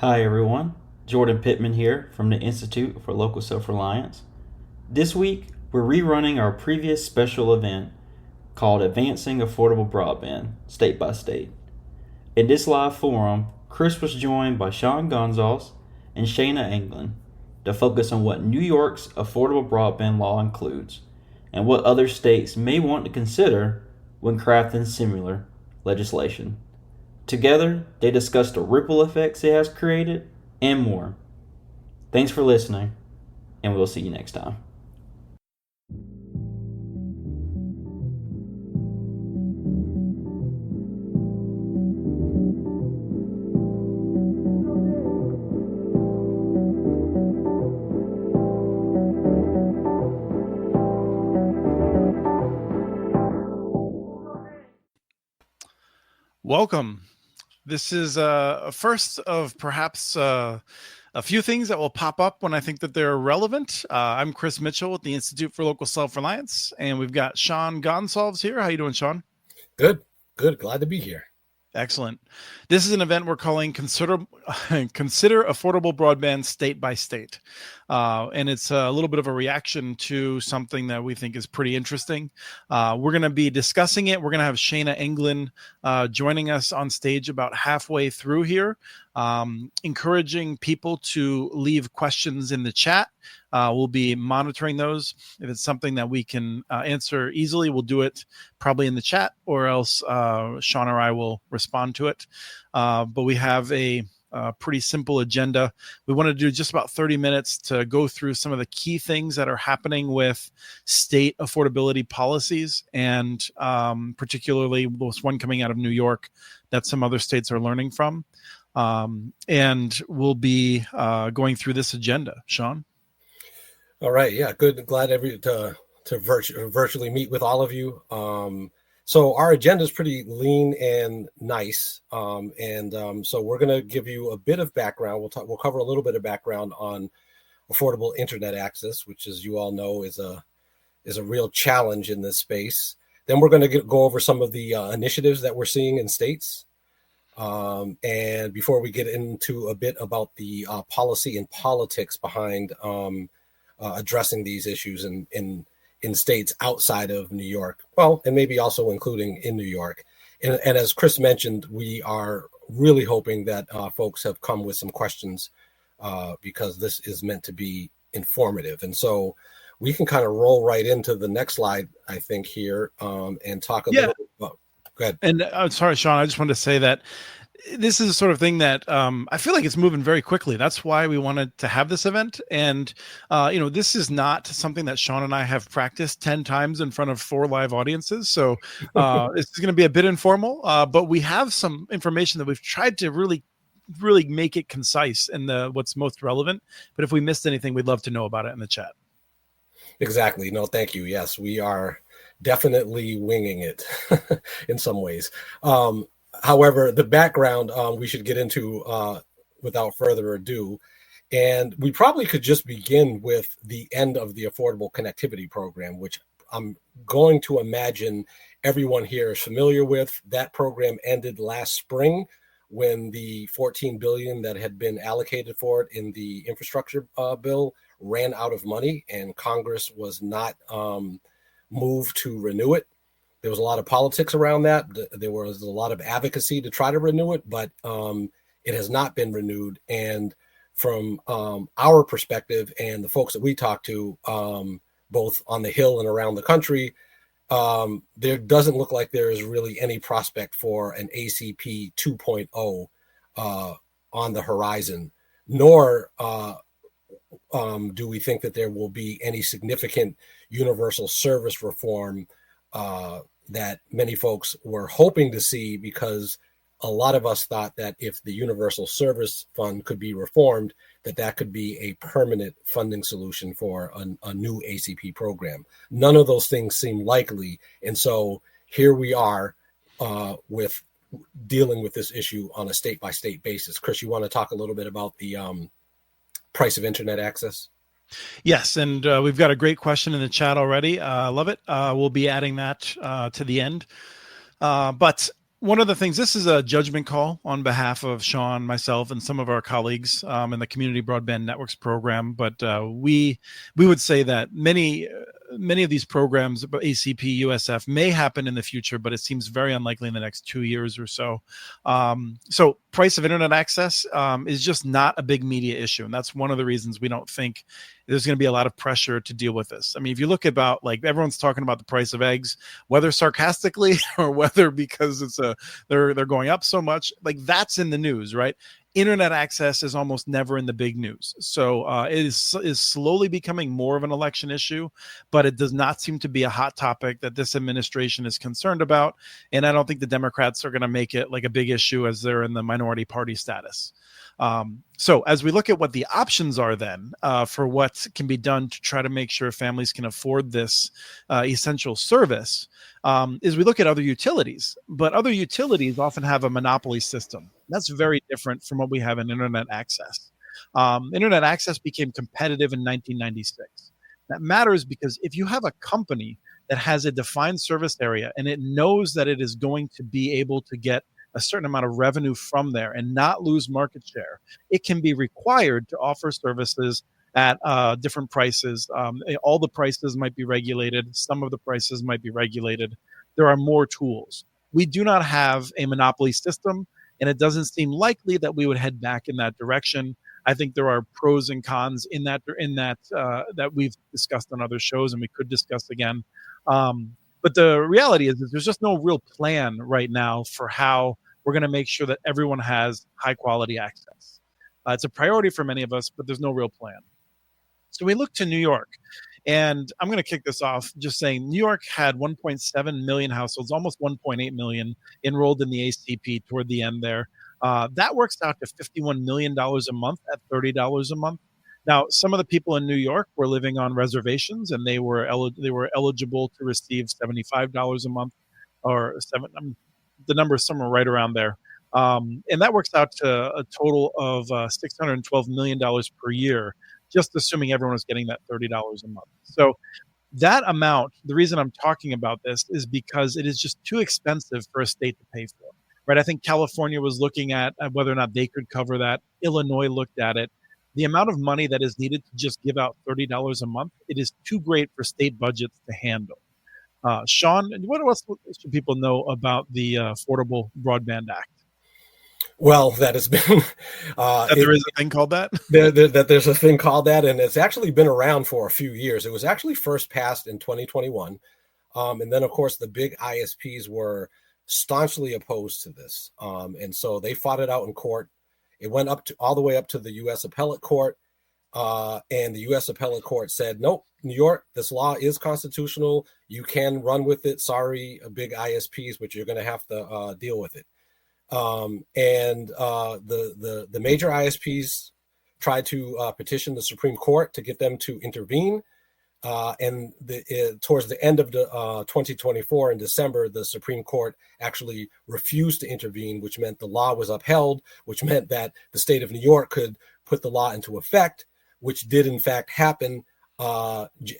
Hi everyone, Jordan Pittman here from the Institute for Local Self-Reliance. This week, we're rerunning our previous special event called Advancing Affordable Broadband State by State. In this live forum, Chris was joined by Sean Gonzalez and Shayna England to focus on what New York's affordable broadband law includes and what other states may want to consider when crafting similar legislation. Together, they discuss the ripple effects it has created and more. Thanks for listening, and we'll see you next time. Welcome. This is a first of perhaps a few things that will pop up when I think that they're relevant. I'm Chris Mitchell with the Institute for Local Self-Reliance, and we've got Sean Gonsalves here. How you doing, Sean? Good. Glad to be here. Excellent. This is an event we're calling Consider Affordable Broadband State by State. And it's a little bit of a reaction to something that we think is pretty interesting. We're going to be discussing it. We're going to have Shayna England joining us on stage about halfway through here, encouraging people to leave questions in the chat. We'll be monitoring those. If it's something that we can answer easily, we'll do it probably in the chat, or else Sean or I will respond to it. But we have a pretty simple agenda. We want to do just about 30 minutes to go through some of the key things that are happening with state affordability policies, and particularly this one coming out of New York that some other states are learning from. And we'll be going through this agenda. Sean? All right. Yeah, good. Glad to virtually meet with all of you. So our agenda is pretty lean and nice. So we're going to give you a bit of background. We'll cover a little bit of background on affordable internet access, which, as you all know, is a real challenge in this space. Then we're going to go over some of the initiatives that we're seeing in states. And before we get into a bit about the policy and politics behind addressing these issues in states outside of New York, well, and maybe also including in New York. And as Chris mentioned, we are really hoping that folks have come with some questions because this is meant to be informative. And so we can kind of roll right into the next slide, I think, here and talk a little bit about. Go ahead. And sorry, Sean, I just wanted to say that this is the sort of thing that I feel like it's moving very quickly. That's why we wanted to have this event. And, this is not something that Sean and I have practiced 10 times in front of 4 live audiences. So this is going to be a bit informal, but we have some information that we've tried to really make it concise and what's most relevant. But if we missed anything, we'd love to know about it in the chat. Exactly. No, thank you. Yes, we are definitely winging it in some ways. However, the background we should get into without further ado. And we probably could just begin with the end of the Affordable Connectivity Program, which I'm going to imagine everyone here is familiar with. That program ended last spring when the $14 billion that had been allocated for it in the infrastructure bill ran out of money, and Congress was not moved to renew it. There was a lot of politics around that. There was a lot of advocacy to try to renew it, but it has not been renewed. And from our perspective and the folks that we talk to, both on the Hill and around the country, there doesn't look like there is really any prospect for an ACP 2.0 on the horizon, nor do we think that there will be any significant universal service reform that many folks were hoping to see, because a lot of us thought that if the Universal Service Fund could be reformed, that could be a permanent funding solution for a new ACP program. None of those things seem likely. And so here we are with dealing with this issue on a state-by-state basis. Chris, you want to talk a little bit about the price of internet access? Yes, and we've got a great question in the chat already. Love it. We'll be adding that to the end. But One of the things, this is a judgment call on behalf of Sean, myself, and some of our colleagues in the Community Broadband Networks program. But we would say that many of these programs, ACP, USF, may happen in the future, but it seems very unlikely in the next 2 years or so. So price of internet access is just not a big media issue. And that's one of the reasons we don't think there's going to be a lot of pressure to deal with this. I mean, if you look about, like, everyone's talking about the price of eggs, whether sarcastically or whether because they're going up so much, like, that's in the news, right? Internet access is almost never in the big news. So it is slowly becoming more of an election issue, but it does not seem to be a hot topic that this administration is concerned about. And I don't think the Democrats are going to make it like a big issue as they're in the minority party status. So as we look at what the options are then for what can be done to try to make sure families can afford this essential service, is we look at other utilities. But other utilities often have a monopoly system. That's very different from what we have in internet access. Internet access became competitive in 1996. That matters because if you have a company that has a defined service area and it knows that it is going to be able to get a certain amount of revenue from there and not lose market share, it can be required to offer services at different prices. All the prices might be regulated. Some of the prices might be regulated. There are more tools. We do not have a monopoly system, and it doesn't seem likely that we would head back in that direction. I think there are pros and cons in that that we've discussed on other shows, and we could discuss again. But the reality is that there's just no real plan right now for how we're going to make sure that everyone has high quality access. It's a priority for many of us, but there's no real plan. So we look to New York, and I'm going to kick this off just saying New York had 1.7 million households, almost 1.8 million enrolled in the ACP toward the end there. That works out to $51 million a month at $30 a month. Now, some of the people in New York were living on reservations, and they were eligible to receive $75 a month, or the number is somewhere right around there. And that works out to a total of $612 million per year, just assuming everyone is getting that $30 a month. So that amount, the reason I'm talking about this is because it is just too expensive for a state to pay for, right? I think California was looking at whether or not they could cover that. Illinois looked at it. The amount of money that is needed to just give out $30 a month, it is too great for state budgets to handle. Sean, what else should people know about the Affordable Broadband Act? Well, that has been there is a thing called that. There's a thing called that, and it's actually been around for a few years. It was actually first passed in 2021, and then of course the big ISPs were staunchly opposed to this, and so they fought it out in court. It went all the way up to the U.S. Appellate Court, and the U.S. Appellate Court said, nope, New York, this law is constitutional. You can run with it. Sorry, big ISPs, but you're going to have to deal with it. And the major ISPs tried to petition the Supreme Court to get them to intervene. And towards the end of the 2024 in December, the Supreme Court actually refused to intervene, which meant the law was upheld, which meant that the state of New York could put the law into effect, which did in fact happen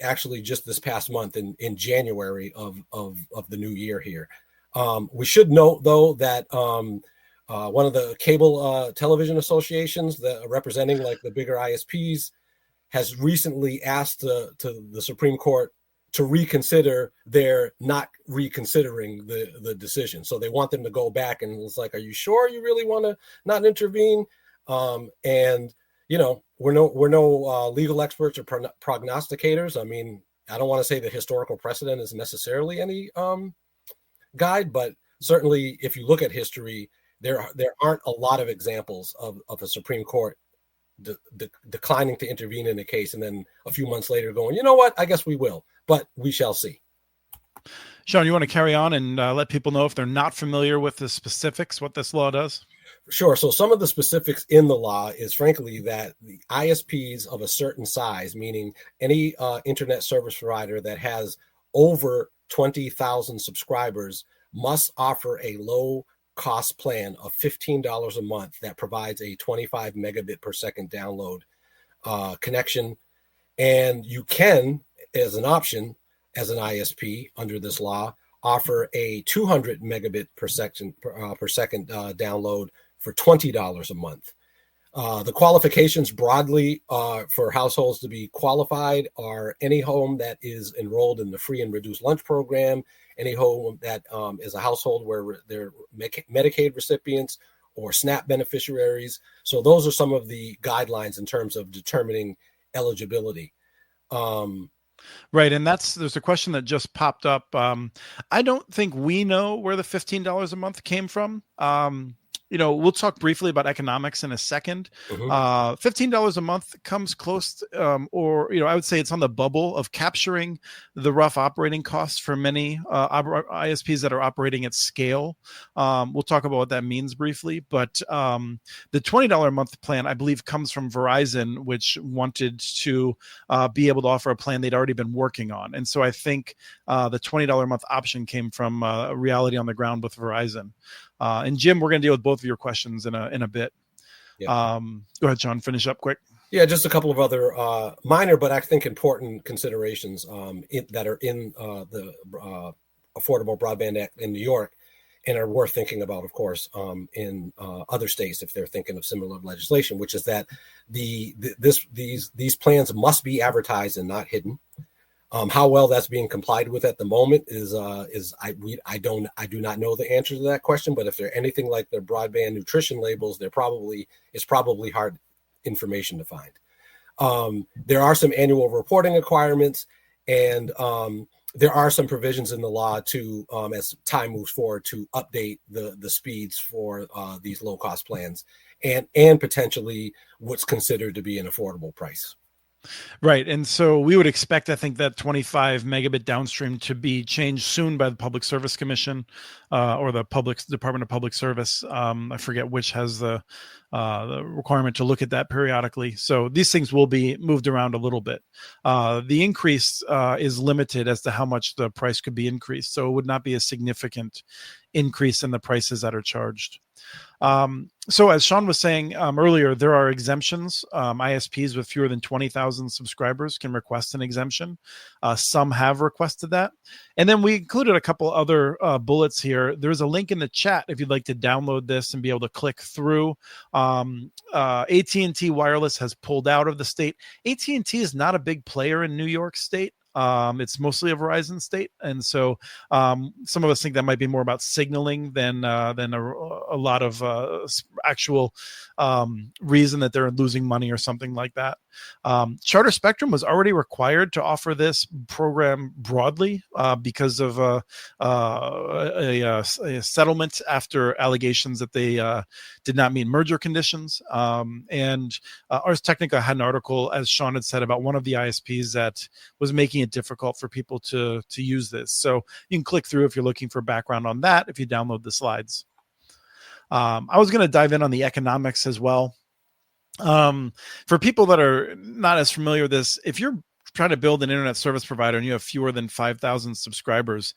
actually just this past month in January of the new year here. We should note, though, that one of the cable television associations that representing like the bigger ISPs has recently asked to the Supreme Court to reconsider their not reconsidering the decision. So they want them to go back, and it's like, are you sure you really want to not intervene? And you know, we're no legal experts or prognosticators. I mean, I don't want to say that historical precedent is necessarily any guide, but certainly if you look at history, there aren't a lot of examples of a Supreme Court declining to intervene in a case and then a few months later going, you know what, I guess we will, but we shall see. Sean, you want to carry on and let people know if they're not familiar with the specifics, what this law does? Sure. So some of the specifics in the law is frankly that the ISPs of a certain size, meaning any internet service provider that has over 20,000 subscribers, must offer a low cost plan of $15 a month that provides a 25 megabit per second download connection. And you can, as an option, as an ISP under this law, offer a 200 megabit per second download for $20 a month. The qualifications broadly for households to be qualified are any home that is enrolled in the free and reduced lunch program, any home that is a household where they're Medicaid recipients or SNAP beneficiaries. So those are some of the guidelines in terms of determining eligibility. Right. And there's a question that just popped up. I don't think we know where the $15 a month came from. We'll talk briefly about economics in a second. $15 a month comes close to, I would say it's on the bubble of capturing the rough operating costs for many ISPs that are operating at scale. We'll talk about what that means briefly, but the $20 a month plan, I believe, comes from Verizon, which wanted to be able to offer a plan they'd already been working on. And so I think the $20 a month option came from a reality on the ground with Verizon. And Jim, we're going to deal with both of your questions in a bit. Yeah. Go ahead, Sean, finish up quick. Yeah, just a couple of other minor, but I think important considerations that are in the Affordable Broadband Act in New York and are worth thinking about, of course, in other states if they're thinking of similar legislation, which is that these plans must be advertised and not hidden. How well that's being complied with at the moment I do not know the answer to that question. But if they're anything like their broadband nutrition labels, it's probably hard information to find. There are some annual reporting requirements, and there are some provisions in the law to, as time moves forward, to update the speeds for these low cost plans and potentially what's considered to be an affordable price. Right. And so we would expect, I think, that 25 megabit downstream to be changed soon by the Public Service Commission or the Department of Public Service. I forget which has the requirement to look at that periodically. So these things will be moved around a little bit. The increase is limited as to how much the price could be increased. So it would not be a significant increase in the prices that are charged. So as Sean was saying earlier, there are exemptions. ISPs with fewer than 20,000 subscribers can request an exemption. Some have requested that. And then we included a couple other bullets here. There's a link in the chat if you'd like to download this and be able to click through. AT&T Wireless has pulled out of the state. AT&T is not a big player in New York State. It's mostly a Verizon state, and so some of us think that might be more about signaling than a lot of actual reason that they're losing money or something like that. Charter Spectrum was already required to offer this program broadly because of a settlement after allegations that they did not meet merger conditions. And Ars Technica had an article, as Sean had said, about one of the ISPs that was making it difficult for people to use this. So you can click through if you're looking for background on that if you download the slides. I was going to dive in on the economics as well. For people that are not as familiar with this, if you're trying to build an internet service provider and you have fewer than 5,000 subscribers,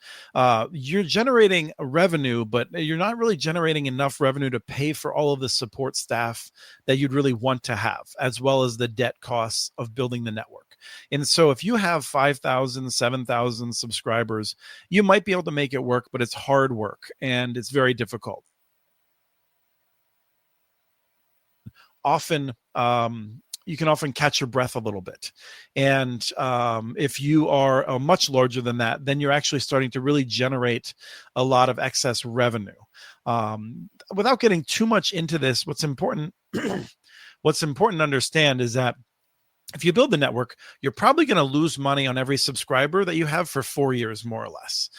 you're generating revenue, but you're not really generating enough revenue to pay for all of the support staff that you'd really want to have, as well as the debt costs of building the network. And so if you have 5,000, 7,000 subscribers, you might be able to make it work, but it's hard work and it's very difficult. Often, you can often catch your breath a little bit. And if you are much larger than that, then you're actually starting to really generate a lot of excess revenue. Without getting too much into this, what's important to understand is that if you build the network, you're probably going to lose money on every subscriber that you have for 4 years, more or less.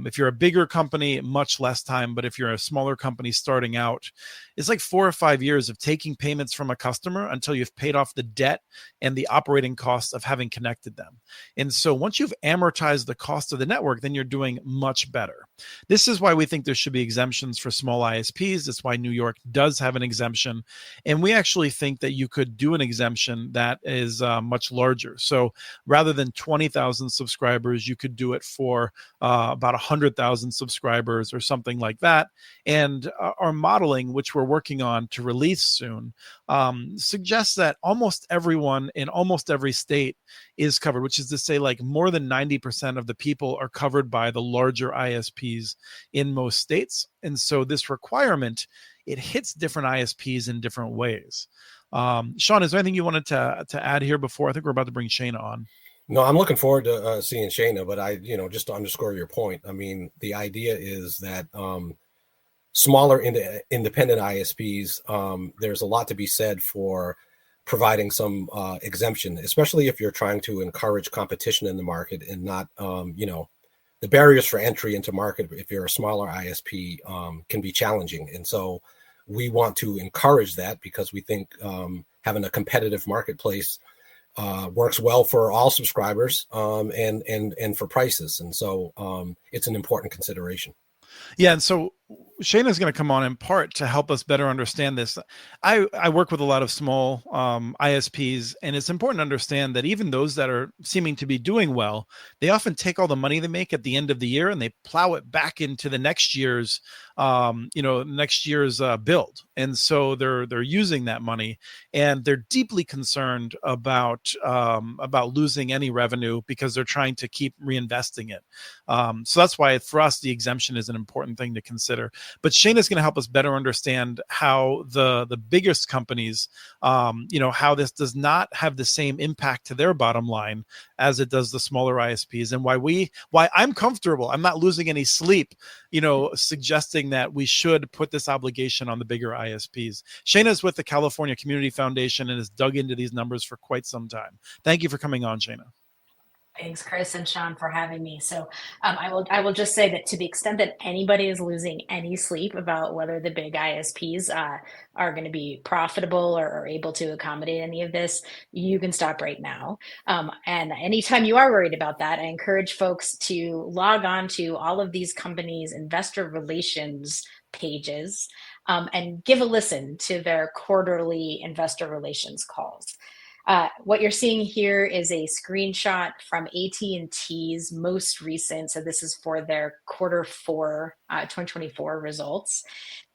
If you're a bigger company, much less time. But if you're a smaller company starting out, it's like 4 or 5 years of taking payments from a customer until you've paid off the debt and the operating costs of having connected them. And so once you've amortized the cost of the network, then you're doing much better. This is why we think there should be exemptions for small ISPs. That's why New York does have an exemption. And we actually think that you could do an exemption that is much larger. So rather than 20,000 subscribers, you could do it for about 100,000 subscribers or something like that. And our modeling, which we're working on to release soon suggests that almost everyone in almost every state is covered, which is to say like more than 90% of the people are covered by the larger ISPs in most states. And so this requirement, it hits different ISPs in different ways. Sean, is there anything you wanted to add here before? I think we're about to bring Shayna on. No, I'm looking forward to seeing Shayna, but just to underscore your point, I mean, the idea is that smaller independent ISPs, there's a lot to be said for providing some exemption, especially if you're trying to encourage competition in the market and not, the barriers for entry into market, if you're a smaller ISP, can be challenging. And so we want to encourage that because we think having a competitive marketplace works well for all subscribers and for prices. And so it's an important consideration. Yeah. And so Shayna is going to come on in part to help us better understand this. I work with a lot of small ISPs, and it's important to understand that even those that are seeming to be doing well, they often take all the money they make at the end of the year and they plow it back into the next year's, build. And so they're using that money, and they're deeply concerned about losing any revenue because they're trying to keep reinvesting it. So that's why for us, the exemption is an important thing to consider. But Shayna is going to help us better understand how the biggest companies, how this does not have the same impact to their bottom line as it does the smaller ISPs, and why I'm comfortable. I'm not losing any sleep, suggesting that we should put this obligation on the bigger ISPs. Shayna is with the California Community Foundation and has dug into these numbers for quite some time. Thank you for coming on, Shayna. Thanks, Chris and Sean, for having me. So I will just say that to the extent that anybody is losing any sleep about whether the big ISPs are going to be profitable or able to accommodate any of this, you can stop right now. And anytime you are worried about that, I encourage folks to log on to all of these companies' investor relations pages and give a listen to their quarterly investor relations calls. What you're seeing here is a screenshot from AT&T's most recent. So this is for their Q4 2024 results.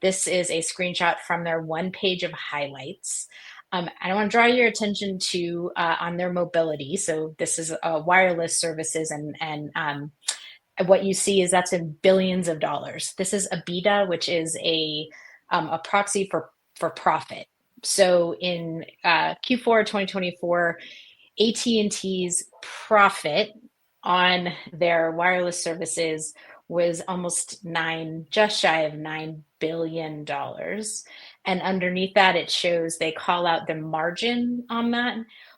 This is a screenshot from their one page of highlights. I want to draw your attention to on their mobility. So this is wireless services, and what you see is that's in billions of dollars. This is EBITDA, which is a proxy for profit. So in Q4 2024, AT&T's profit on their wireless services was just shy of $9 billion. And underneath that, it shows they call out the margin on that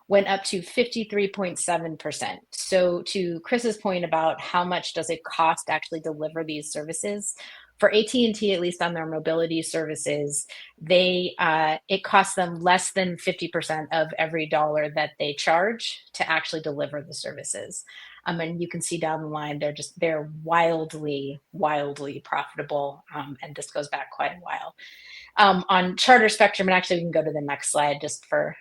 went up to 53.7%. So to Chris's point about how much does it cost to actually deliver these services, for AT&T, at least on their mobility services, it costs them less than 50% of every dollar that they charge to actually deliver the services. And you can see down the line, they're wildly, wildly profitable. And this goes back quite a while. On Charter Spectrum, and actually we can go to the next slide just for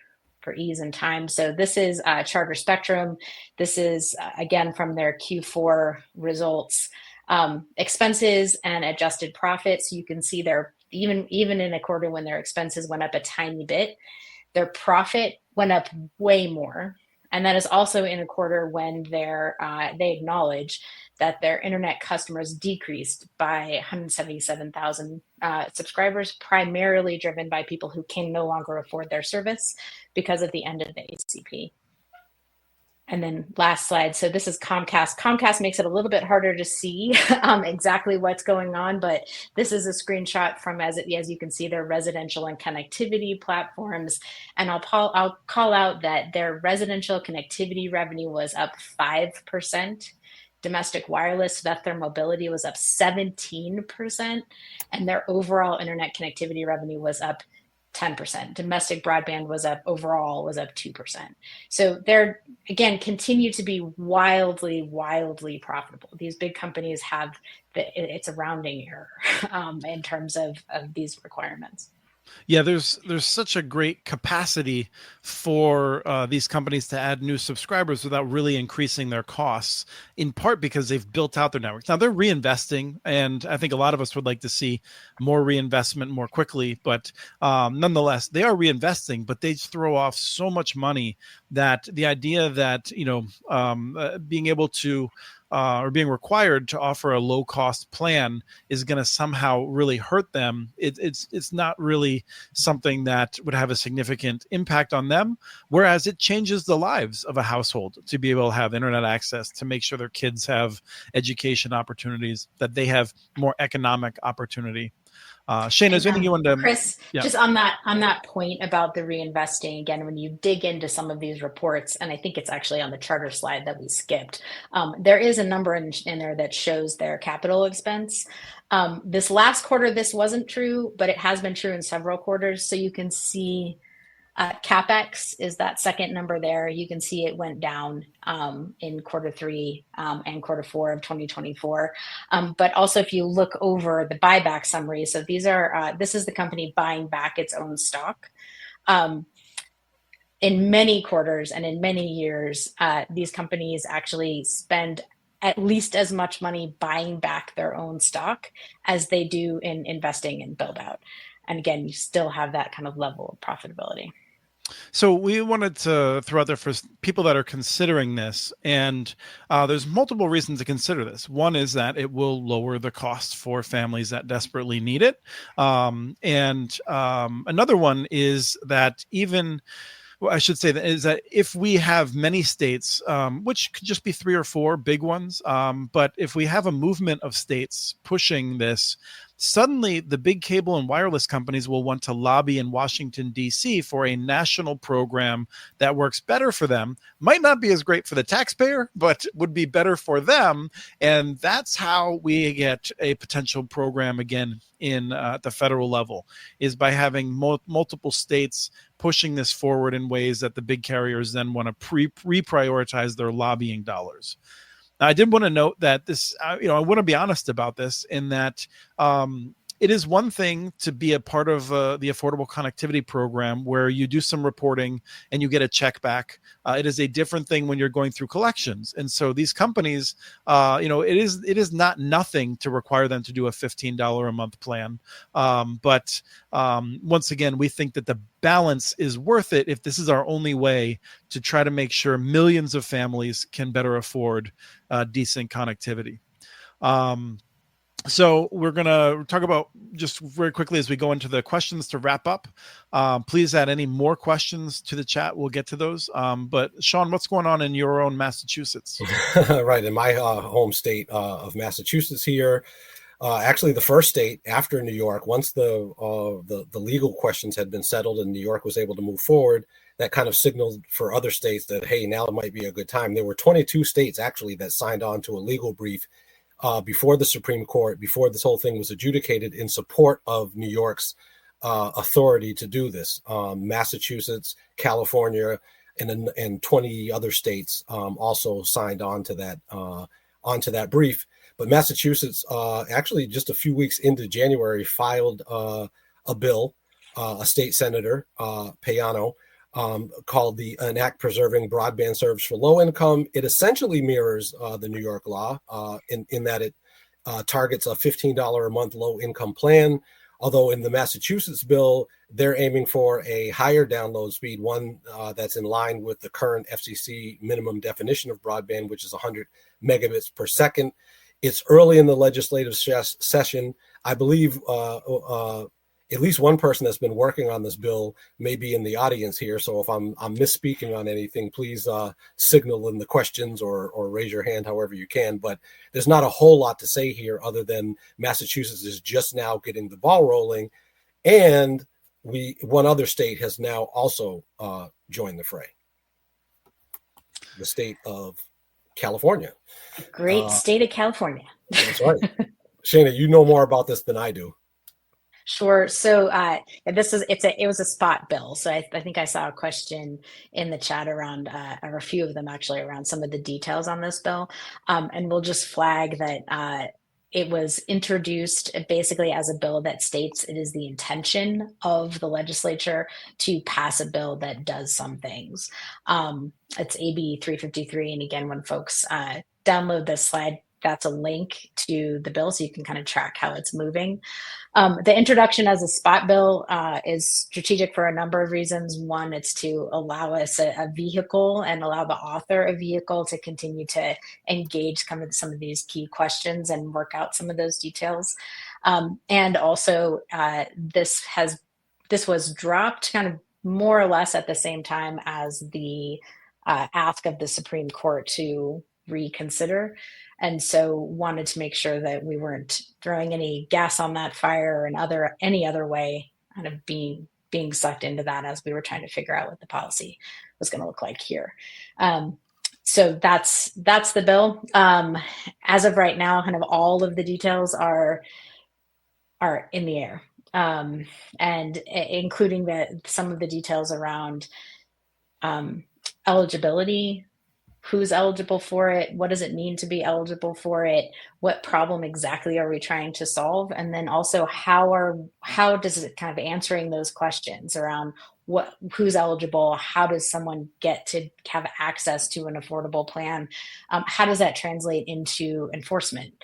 ease and time. So this is Charter Spectrum. This is, again, from their Q4 results. Expenses and adjusted profits. You can see they're even in a quarter when their expenses went up a tiny bit, their profit went up way more. And that is also in a quarter when they acknowledge that their internet customers decreased by 177,000 subscribers, primarily driven by people who can no longer afford their service because of the end of the ACP. And then last slide. So this is Comcast. Comcast makes it a little bit harder to see exactly what's going on, but this is a screenshot from, as you can see, their residential and connectivity platforms. And I'll call out that their residential connectivity revenue was up 5%. Domestic wireless, so that their mobility was up 17%, and their overall internet connectivity revenue was up 10%. Domestic broadband was up 2%. So they're, again, continue to be wildly, wildly profitable. These big companies it's a rounding error in terms of these requirements. Yeah, there's such a great capacity for these companies to add new subscribers without really increasing their costs, in part because they've built out their networks. Now they're reinvesting, and I think a lot of us would like to see more reinvestment more quickly. But nonetheless, they are reinvesting, but they throw off so much money that the idea that being able to or being required to offer a low cost plan is going to somehow really hurt them. It's not really something that would have a significant impact on them, whereas it changes the lives of a household to be able to have internet access, to make sure their kids have education opportunities, that they have more economic opportunity. Shane, is there anything you wanted to? Chris, Yeah. just on that point about the reinvesting, again, when you dig into some of these reports, and I think it's actually on the charter slide that we skipped, there is a number in there that shows their capital expense. This last quarter, this wasn't true, but it has been true in several quarters. So you can see CapEx is that second number there. You can see it went down in quarter three and quarter four of 2024. But also, if you look over the buyback summary, so this is the company buying back its own stock. In many quarters and in many years, these companies actually spend at least as much money buying back their own stock as they do in investing in build out. And again, you still have that kind of level of profitability. So we wanted to throw out there for people that are considering this, and there's multiple reasons to consider this. One is that it will lower the cost for families that desperately need it. And another one is that I should say that if we have many states, which could just be 3 or 4 big ones, but if we have a movement of states pushing this, suddenly the big cable and wireless companies will want to lobby in Washington, D.C. for a national program that works better for them. Might not be as great for the taxpayer, but would be better for them. And that's how we get a potential program again in the federal level, is by having multiple states pushing this forward in ways that the big carriers then want to reprioritize their lobbying dollars. Now, I did want to note that this, I want to be honest about this, in that it is one thing to be a part of the Affordable Connectivity Program where you do some reporting and you get a check back. It is a different thing when you're going through collections. And so these companies, it is not nothing to require them to do a $15 a month plan. But once again, we think that the balance is worth it if this is our only way to try to make sure millions of families can better afford decent connectivity. So we're going to talk about, just very quickly as we go into the questions to wrap up, please add any more questions to the chat. We'll get to those. But Sean, what's going on in your own Massachusetts? Right. In my home state of Massachusetts here, actually the first state after New York, once the legal questions had been settled and New York was able to move forward, that kind of signaled for other states that, hey, now it might be a good time. There were 22 states actually that signed on to a legal brief before the Supreme Court, before this whole thing was adjudicated, in support of New York's authority to do this. Massachusetts, California, and 20 other states also signed on to that brief. But Massachusetts, actually just a few weeks into January, filed a bill, a state senator, Payano, called an act preserving broadband service for low income. It essentially mirrors the New York law in that it targets a $15 a month low income plan. Although in the Massachusetts bill, they're aiming for a higher download speed, one that's in line with the current FCC minimum definition of broadband, which is 100 megabits per second. It's early in the legislative session. I believe at least one person that's been working on this bill may be in the audience here. So if I'm misspeaking on anything, please signal in the questions or raise your hand however you can. But there's not a whole lot to say here other than Massachusetts is just now getting the ball rolling. And one other state has now also joined the fray. The state of California. Great state of California. That's right. Shana, you know more about this than I do. Sure. So it was a spot bill. So I think I saw a question in the chat around, or a few of them actually, around some of the details on this bill. And we'll just flag that it was introduced basically as a bill that states it is the intention of the legislature to pass a bill that does some things. It's AB 353. And again, when folks download this slide, that's a link to the bill so you can kind of track how it's moving. The introduction as a spot bill is strategic for a number of reasons. One, it's to allow us a vehicle and allow the author a vehicle to continue to engage some of these key questions and work out some of those details. And also, this was dropped kind of more or less at the same time as the ask of the Supreme Court to reconsider. And so wanted to make sure that we weren't throwing any gas on that fire and any other way kind of being sucked into that as we were trying to figure out what the policy was going to look like here. So that's the bill. As of right now, kind of all of the details are in the air, and including some of the details around eligibility. Who's eligible for it? What does it mean to be eligible for it? What problem exactly are we trying to solve? And then also how does it kind of answering those questions around who's eligible? How does someone get to have access to an affordable plan? How does that translate into enforcement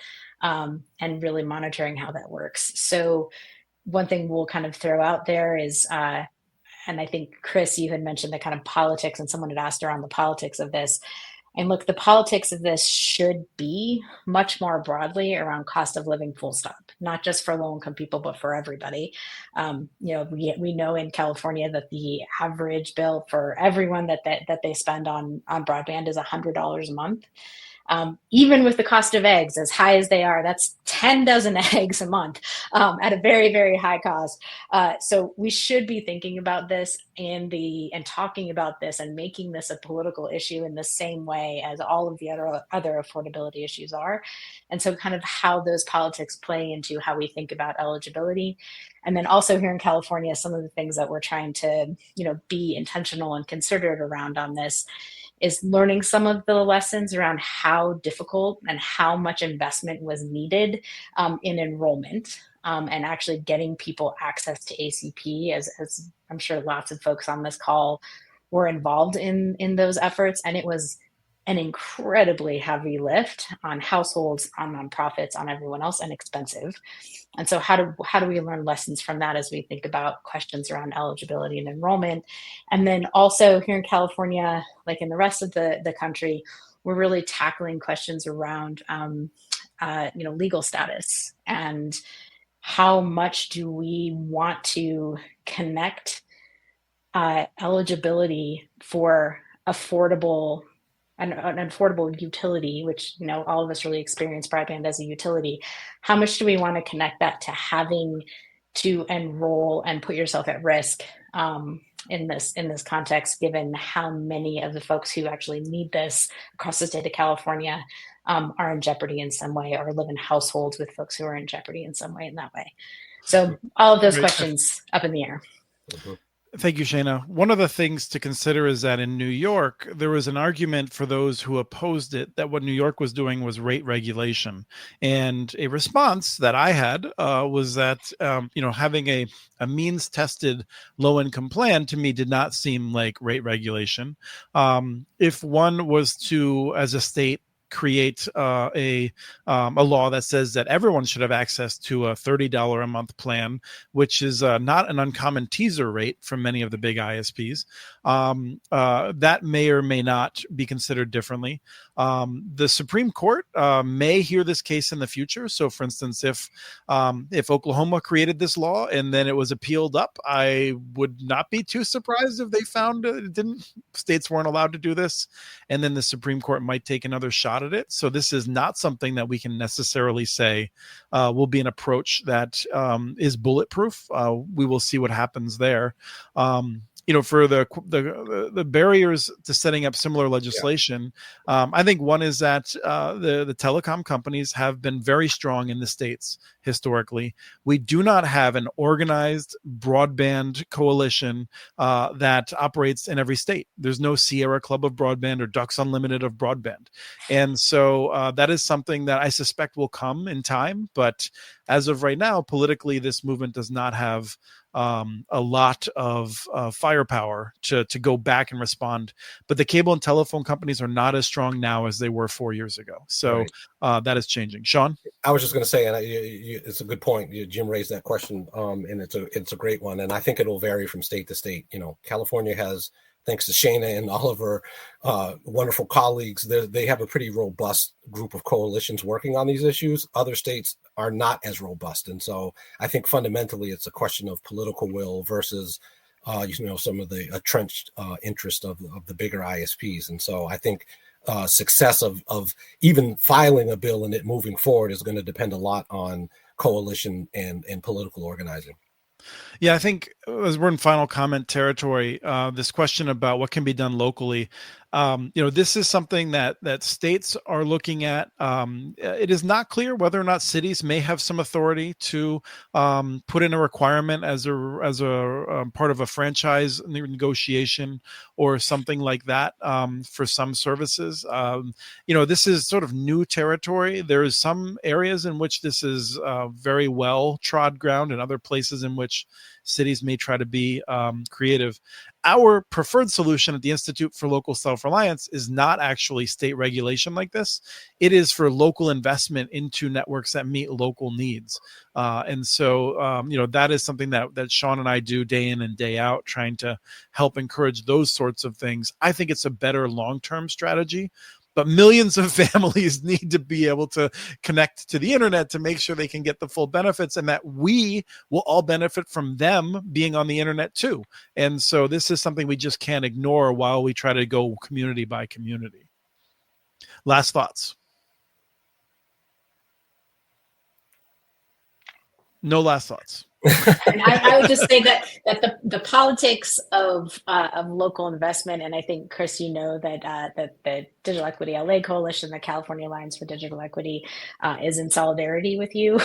and really monitoring how that works? So one thing we'll kind of throw out there is, and I think, Chris, you had mentioned the kind of politics, and someone had asked around the politics of this. And look, the politics of this should be much more broadly around cost of living, full stop, not just for low-income people, but for everybody. We know in California that the average bill for everyone that they spend on broadband is $100 a month. Even with the cost of eggs as high as they are, that's 10 dozen eggs a month at a very, very high cost. So we should be thinking about this and talking about this and making this a political issue in the same way as all of the other affordability issues are. And so kind of how those politics play into how we think about eligibility. And then also here in California, some of the things that we're trying to, be intentional and considerate around on this is learning some of the lessons around how difficult and how much investment was needed in enrollment and actually getting people access to ACP, as I'm sure lots of folks on this call were involved in those efforts. And it was an incredibly heavy lift on households, on nonprofits, on everyone else, and expensive. And so how do we learn lessons from that as we think about questions around eligibility and enrollment? And then also here in California, like in the rest of the country, we're really tackling questions around legal status and how much do we want to connect eligibility for an affordable utility, which, all of us really experience broadband as a utility. How much do we want to connect that to having to enroll and put yourself at risk in this context, given how many of the folks who actually need this across the state of California are in jeopardy in some way or live in households with folks who are in jeopardy in some way in that way. So all of those questions up in the air. Mm-hmm. Thank you, Shana. One of the things to consider is that in New York, there was an argument for those who opposed it that what New York was doing was rate regulation. And a response that I had was that, having a means-tested low-income plan to me did not seem like rate regulation. If one was to, as a state, create a law that says that everyone should have access to a $30 a month plan, which is not an uncommon teaser rate from many of the big ISPs. That may or may not be considered differently. The Supreme Court may hear this case in the future. So, for instance, if Oklahoma created this law and then it was appealed up, I would not be too surprised if they found states weren't allowed to do this, and then the Supreme Court might take another shot at it. So this is not something that we can necessarily say will be an approach that is bulletproof. We will see what happens there. for the barriers to setting up similar legislation, I think one is that the telecom companies have been very strong in the states historically. We do not have an organized broadband coalition that operates in every state. There's no Sierra Club of Broadband or Ducks Unlimited of Broadband. And so that is something that I suspect will come in time. But as of right now, politically, this movement does not have a lot of firepower to go back and respond. But the cable and telephone companies are not as strong now as they were 4 years ago. So that is changing. Sean? I was just going to say, and it's a good point. Jim raised that question, and it's a great one. And I think it'll vary from state to state. California has, thanks to Shana and all of her wonderful colleagues, they have a pretty robust group of coalitions working on these issues. Other states are not as robust. And so I think fundamentally it's a question of political will versus, some of the entrenched interest of the bigger ISPs. And so I think success of even filing a bill and it moving forward is going to depend a lot on coalition and political organizing. Yeah, I think as we're in final comment territory, this question about what can be done locally, this is something that states are looking at. It is not clear whether or not cities may have some authority to put in a requirement as a part of a franchise negotiation or something like that for some services. This is sort of new territory. There is some areas in which this is very well trod ground, and other places in which cities may try to be creative. Our preferred solution at the Institute for Local Self-Reliance is not actually state regulation like this. It is for local investment into networks that meet local needs. And so, that is something that Sean and I do day in and day out, trying to help encourage those sorts of things. I think it's a better long-term strategy. But millions of families need to be able to connect to the internet to make sure they can get the full benefits, and that we will all benefit from them being on the internet too. And so this is something we just can't ignore while we try to go community by community. Last thoughts? No last thoughts. And I would just say that the politics of local investment, and I think, Chris, that the Digital Equity LA Coalition, the California Alliance for Digital Equity, is in solidarity with you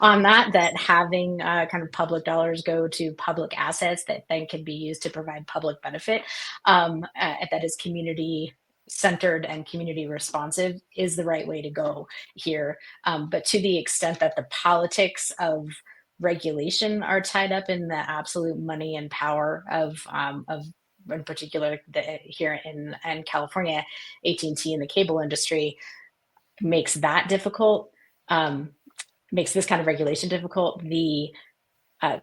on that having kind of public dollars go to public assets that then can be used to provide public benefit that is community centered and community responsive is the right way to go here. But to the extent that the politics of regulation are tied up in the absolute money and power of in particular here in California, AT&T and the cable industry, makes that difficult, makes this kind of regulation difficult. The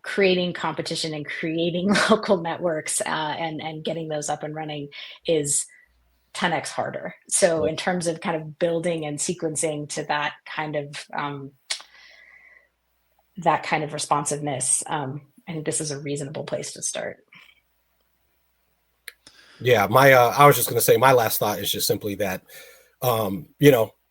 creating competition and creating local networks and getting those up and running is 10x harder. So in terms of kind of building and sequencing to that kind of responsiveness, I think this is a reasonable place to start. Yeah, I was just going to say my last thought is just simply that,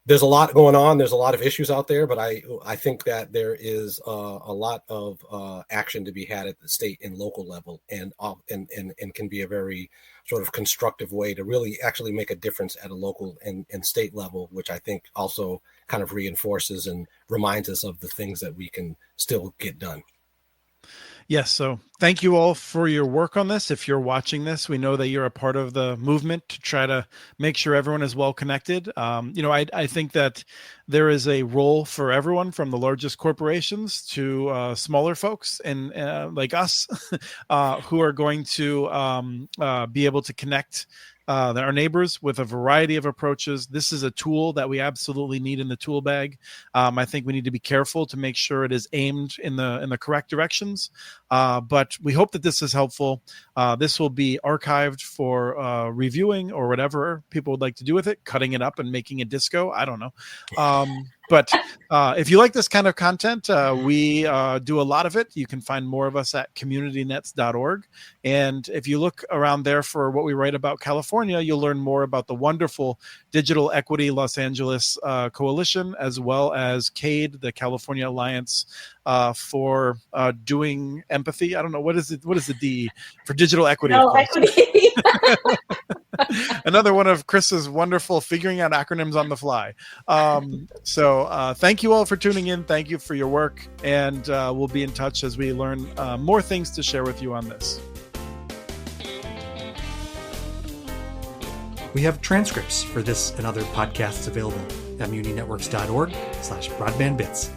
there's a lot going on. There's a lot of issues out there, but I think that there is a lot of action to be had at the state and local level, and can be a very sort of constructive way to really actually make a difference at a local and state level, which I think also kind of reinforces and reminds us of the things that we can still get done. Yes. So thank you all for your work on this. If you're watching this, we know that you're a part of the movement to try to make sure everyone is well connected. I think that there is a role for everyone, from the largest corporations to smaller folks and like us who are going to be able to connect our neighbors with a variety of approaches. This is a tool that we absolutely need in the tool bag. I think we need to be careful to make sure it is aimed in the correct directions. But we hope that this is helpful. This will be archived for reviewing or whatever people would like to do with it, cutting it up and making a disco. I don't know. But if you like this kind of content, we do a lot of it. You can find more of us at communitynets.org. And if you look around there for what we write about California, you'll learn more about the wonderful Digital Equity Los Angeles Coalition, as well as CADE, the California Alliance for Doing Empathy. I don't know, what is the D for digital equity? No, equity. Another one of Chris's wonderful figuring out acronyms on the fly. So thank you all for tuning in. Thank you for your work. And we'll be in touch as we learn more things to share with you on this. We have transcripts for this and other podcasts available at muninetworks.org/broadbandbits.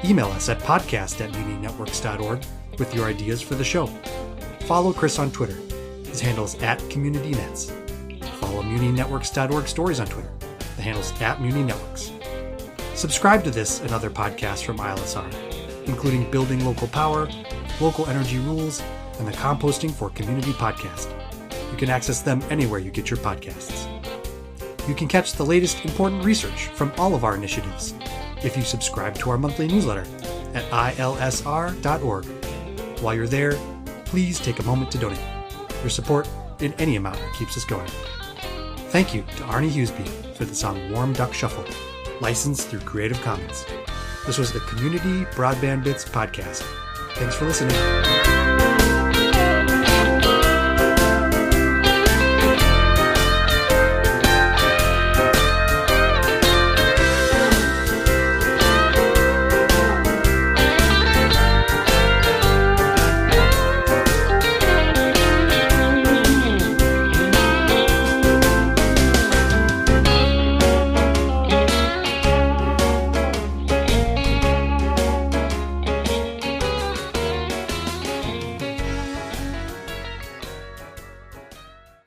Email us at podcast@muninetworks.org with your ideas for the show. Follow Chris on Twitter. His handle is @CommunityNets. Follow muninetworks.org stories on Twitter. The handle's @muninetworks. Subscribe to this and other podcasts from ILSR, including Building Local Power, Local Energy Rules, and the Composting for Community podcast. You can access them anywhere you get your podcasts. You can catch the latest important research from all of our initiatives if you subscribe to our monthly newsletter at ilsr.org. While you're there, please take a moment to donate. Your support in any amount keeps us going. Thank you to Arnie Hughesby for the song Warm Duck Shuffle, licensed through Creative Commons. This was the Community Broadband Bits podcast. Thanks for listening.